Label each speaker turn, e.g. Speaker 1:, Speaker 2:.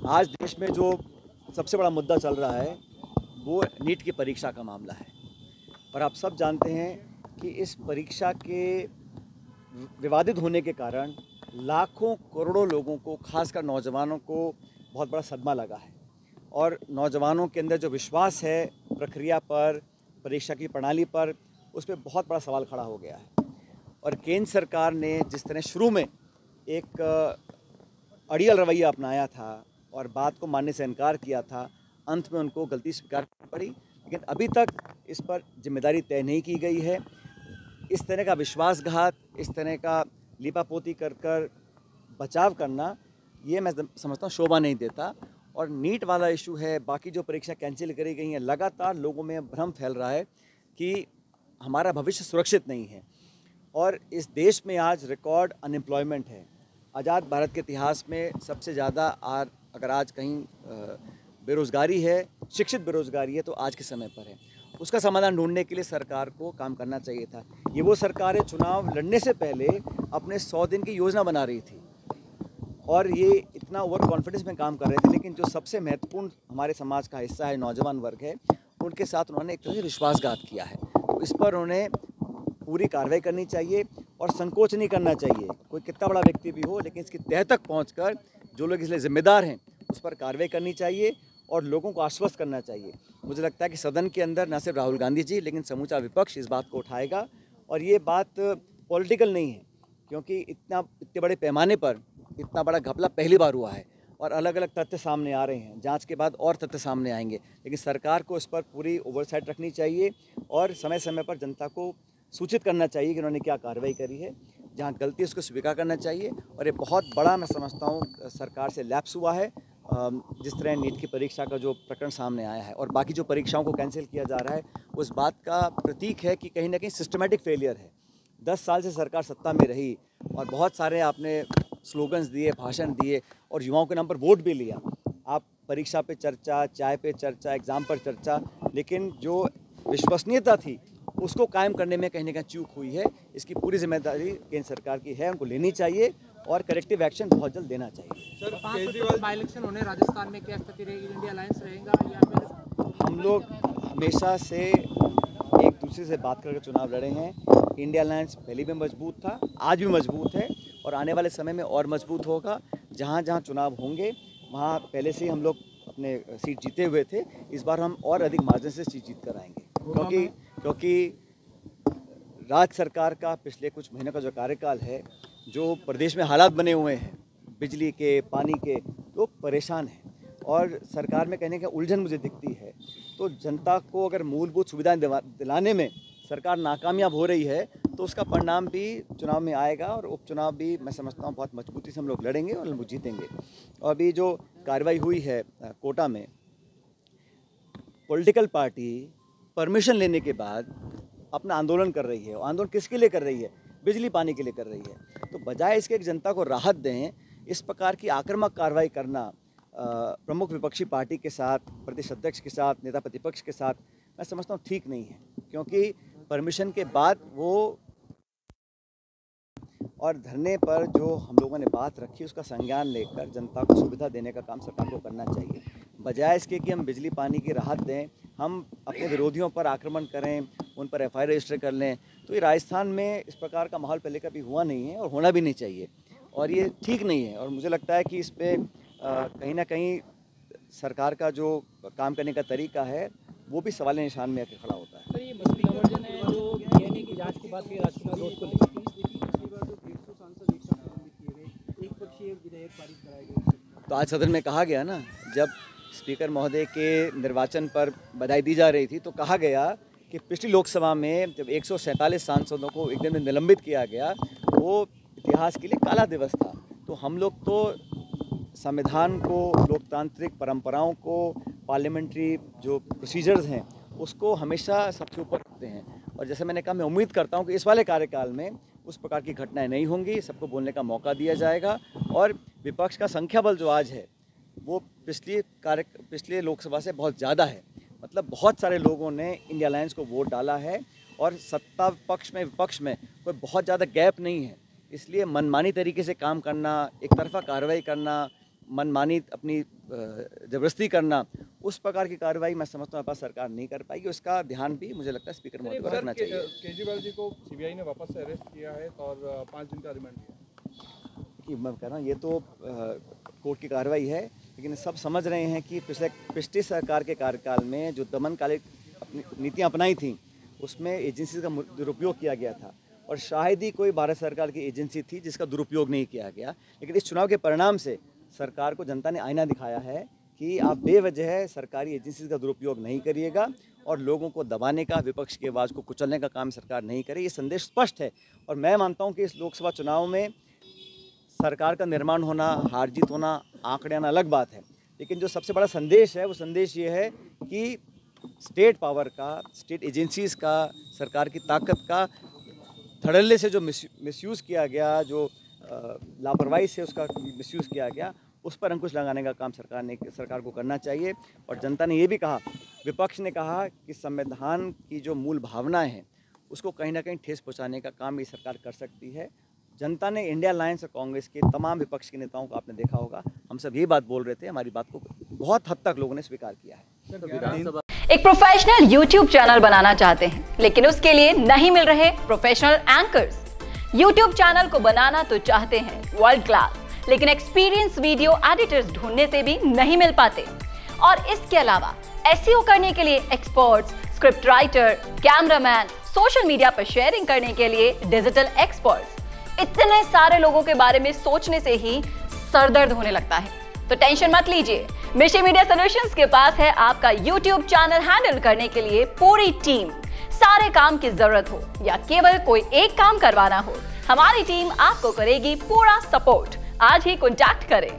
Speaker 1: आज देश में जो सबसे बड़ा मुद्दा चल रहा है वो नीट की परीक्षा का मामला है। और आप सब जानते हैं कि इस परीक्षा के विवादित होने के कारण लाखों करोड़ों लोगों को, खासकर नौजवानों को बहुत बड़ा सदमा लगा है। और नौजवानों के अंदर जो विश्वास है प्रक्रिया पर, परीक्षा की प्रणाली पर, उस पर बहुत बड़ा सवाल खड़ा हो गया है। और केंद्र सरकार ने जिस तरह शुरू में एक अड़ियल रवैया अपनाया था और बात को मानने से इनकार किया था, अंत में उनको गलती स्वीकार करनी पड़ी। लेकिन अभी तक इस पर जिम्मेदारी तय नहीं की गई है। इस तरह का विश्वासघात, इस तरह का लीपापोती कर कर बचाव करना, ये मैं समझता हूँ शोभा नहीं देता। और नीट वाला इशू है, बाकी जो परीक्षा कैंसिल करी गई हैं, लगातार लोगों में भ्रम फैल रहा है कि हमारा भविष्य सुरक्षित नहीं है। और इस देश में आज रिकॉर्ड अनएम्प्लॉयमेंट है। आज़ाद भारत के इतिहास में सबसे ज़्यादा अगर आज कहीं बेरोज़गारी है, शिक्षित बेरोज़गारी है, तो आज के समय पर है। उसका समाधान ढूंढने के लिए सरकार को काम करना चाहिए था। ये वो सरकार है चुनाव लड़ने से पहले अपने 100 दिन की योजना बना रही थी और ये इतना ओवर कॉन्फिडेंस में काम कर रहे थे। लेकिन जो सबसे महत्वपूर्ण हमारे समाज का हिस्सा है, नौजवान वर्ग है, उनके साथ उन्होंने एक तरह से विश्वासघात किया है। तो इस पर उन्हें पूरी कार्रवाई करनी चाहिए और संकोच नहीं करना चाहिए। कोई कितना बड़ा व्यक्ति भी हो, लेकिन इसकी तह तक पहुंचकर जो लोग इसलिए जिम्मेदार हैं उस पर कार्रवाई करनी चाहिए और लोगों को आश्वस्त करना चाहिए। मुझे लगता है कि सदन के अंदर न सिर्फ राहुल गांधी जी, लेकिन समूचा विपक्ष इस बात को उठाएगा। और ये बात पॉलिटिकल नहीं है, क्योंकि इतने बड़े पैमाने पर इतना बड़ा घपला पहली बार हुआ है और अलग अलग तथ्य सामने आ रहे हैं। जांच के बाद और तथ्य सामने आएंगे, लेकिन सरकार को इस पर पूरी ओवरसाइट रखनी चाहिए और समय समय पर जनता को सूचित करना चाहिए कि उन्होंने क्या कार्रवाई करी है। जहाँ गलती है उसको स्वीकार करना चाहिए। और ये बहुत बड़ा मैं समझता हूँ सरकार से लैप्स हुआ है, जिस तरह नीट की परीक्षा का जो प्रकरण सामने आया है और बाकी जो परीक्षाओं को कैंसिल किया जा रहा है, उस बात का प्रतीक है कि कहीं ना कहीं सिस्टमेटिक फेलियर है। 10 साल से सरकार सत्ता में रही और बहुत सारे आपने स्लोगन्स दिए, भाषण दिए और युवाओं के नाम पर वोट भी लिया। आप परीक्षा पे चर्चा, चाय पे चर्चा, एग्ज़ाम पर चर्चा, लेकिन जो विश्वसनीयता थी उसको कायम करने में कहीं ना कहीं चूक हुई है। इसकी पूरी जिम्मेदारी केंद्र सरकार की है, उनको लेनी चाहिए और करेक्टिव एक्शन बहुत जल्द देना चाहिए।
Speaker 2: सर, 5 बाई इलेक्शन होने राजस्थान में, क्या स्थिति रहेगी? इंडिया अलायंस रहेगा या फिर?
Speaker 1: हम लोग हमेशा से एक दूसरे से बात करके चुनाव लड़े हैं। इंडिया अलायंस पहले भी मजबूत था, आज भी मजबूत है और आने वाले समय में और मजबूत होगा। जहाँ जहाँ चुनाव होंगे वहाँ पहले से ही हम लोग अपने सीट जीते हुए थे। इस बार हम और अधिक मार्जिन से सीट जीत कर आएंगे, क्योंकि राज्य सरकार का पिछले कुछ महीनों का जो कार्यकाल है, जो प्रदेश में हालात बने हुए हैं बिजली के, पानी के, तो परेशान हैं और सरकार में कहने का उलझन मुझे दिखती है। तो जनता को अगर मूलभूत सुविधाएं दिलाने में सरकार नाकामयाब हो रही है तो उसका परिणाम भी चुनाव में आएगा और उपचुनाव भी मैं समझता हूँ बहुत मजबूती से हम लोग लड़ेंगे और हम जीतेंगे। और अभी जो कार्रवाई हुई है कोटा में, पॉलिटिकल पार्टी परमिशन लेने के बाद अपना आंदोलन कर रही है। और आंदोलन किसके लिए कर रही है? बिजली पानी के लिए कर रही है। तो बजाय इसके कि जनता को राहत दें, इस प्रकार की आक्रामक कार्रवाई करना प्रमुख विपक्षी पार्टी के साथ, प्रदेश अध्यक्ष के साथ, नेता प्रतिपक्ष के साथ, मैं समझता हूँ ठीक नहीं है। क्योंकि परमिशन के बाद वो और धरने पर जो हम लोगों ने बात रखी उसका संज्ञान लेकर जनता को सुविधा देने का काम सरकार को करना चाहिए। बजाय इसके कि हम बिजली पानी की राहत दें, हम अपने विरोधियों पर आक्रमण करें, उन पर FIR रजिस्टर कर लें। तो ये राजस्थान में इस प्रकार का माहौल पहले कभी हुआ नहीं है और होना भी नहीं चाहिए और ये ठीक नहीं है। और मुझे लगता है कि इस पर कहीं ना कहीं सरकार का जो काम करने का तरीका है वो भी सवाल निशान में आकर खड़ा होता है।
Speaker 2: सर, ये मछली वर्जन है जो DNA की जांच की बात की राजकुमार रोज को लेकर, पिछली बार जो 150 सांसद एक साथ निलंबित किए गए, एक पक्षीय विधेयक पारित कराए गए।
Speaker 1: तो आज सदन में कहा गया ना, जब स्पीकर महोदय के निर्वाचन पर बधाई दी जा रही थी तो कहा गया कि पिछली लोकसभा में जब 147 सांसदों को एक दिन में निलंबित किया गया, वो इतिहास के लिए काला दिवस था। तो हम लोग तो संविधान को, लोकतांत्रिक परंपराओं को, पार्लियामेंट्री जो प्रोसीजर्स हैं उसको हमेशा सबसे ऊपर रखते हैं। और जैसे मैंने कहा, मैं उम्मीद करता हूँ कि इस वाले कार्यकाल में उस प्रकार की घटनाएं नहीं होंगी, सबको बोलने का मौका दिया जाएगा। और विपक्ष का संख्या बल जो आज है वो पिछले लोकसभा से बहुत ज़्यादा है। मतलब बहुत सारे लोगों ने इंडिया अलायंस को वोट डाला है और सत्ता पक्ष में विपक्ष में कोई बहुत ज़्यादा गैप नहीं है। इसलिए मनमानी तरीके से काम करना, एक तरफा कार्रवाई करना, मनमानी अपनी जबरदस्ती करना, उस प्रकार की कार्रवाई मैं समझता हूँ पास सरकार नहीं कर पाएगी। उसका ध्यान भी मुझे लगता है स्पीकर महोदय को रखना चाहिए।
Speaker 3: केजरीवाल जी को सीबीआई ने वापस से अरेस्ट किया है और 5 दिन का रिमांड दिया
Speaker 1: कि मैं कह रहा हूँ ये तो कोर्ट की कार्रवाई है, लेकिन सब समझ रहे हैं कि पिछली सरकार के कार्यकाल में जो दमनकालिक अपनी नीतियाँ अपनाई थी उसमें एजेंसी का दुरुपयोग किया गया था, और शायद ही कोई भारत सरकार की एजेंसी थी जिसका दुरुपयोग नहीं किया गया। लेकिन इस चुनाव के परिणाम से सरकार को जनता ने आईना दिखाया है कि आप बेवजह सरकारी एजेंसी का दुरुपयोग नहीं करिएगा और लोगों को दबाने का, विपक्ष की आवाज़ को कुचलने का काम सरकार नहीं करे। ये संदेश स्पष्ट है, और मैं मानता हूँ कि इस लोकसभा चुनाव में सरकार का निर्माण होना, हार जीत होना, आंकड़े आना अलग बात है, लेकिन जो सबसे बड़ा संदेश है वो संदेश ये है कि स्टेट पावर का, स्टेट एजेंसीज़ का, सरकार की ताकत का धड़ल्ले से जो मिसयूज़ किया गया, जो लापरवाही से उसका मिसयूज़ किया गया, उस पर अंकुश लगाने का काम सरकार को करना चाहिए। और जनता ने ये भी कहा, विपक्ष ने कहा कि संविधान की जो मूल भावनाएं हैं उसको कहीं ना कहीं ठेस पहुंचाने का काम ये सरकार कर सकती है। जनता ने इंडिया अलायंस और कांग्रेस के तमाम विपक्ष के नेताओं को आपने देखा होगा, हम सब ये बात बोल रहे थे, हमारी बात को बहुत हद तक लोगों ने स्वीकार किया है।
Speaker 4: एक प्रोफेशनल YouTube चैनल बनाना चाहते हैं, लेकिन उसके लिए नहीं मिल रहे प्रोफेशनल एंकर्स। YouTube चैनल को बनाना तो चाहते हैं वर्ल्ड क्लास, लेकिन एक्सपीरियंस वीडियो एडिटर्स ढूंढने से भी नहीं मिल पाते। और इसके अलावा SEO करने के लिए experts, script writer, cameraman, social media पर शेयरिंग करने के लिए डिजिटल एक्सपर्ट्स, इतने सारे लोगों के बारे में सोचने से ही सरदर्द होने लगता है। तो टेंशन मत लीजिए, मिशी मीडिया सॉल्यूशंस के पास है आपका YouTube चैनल हैंडल करने के लिए पूरी टीम। सारे काम की जरूरत हो या केवल कोई एक काम करवाना हो, हमारी टीम आपको करेगी पूरा सपोर्ट। आज ही कॉन्टैक्ट करें।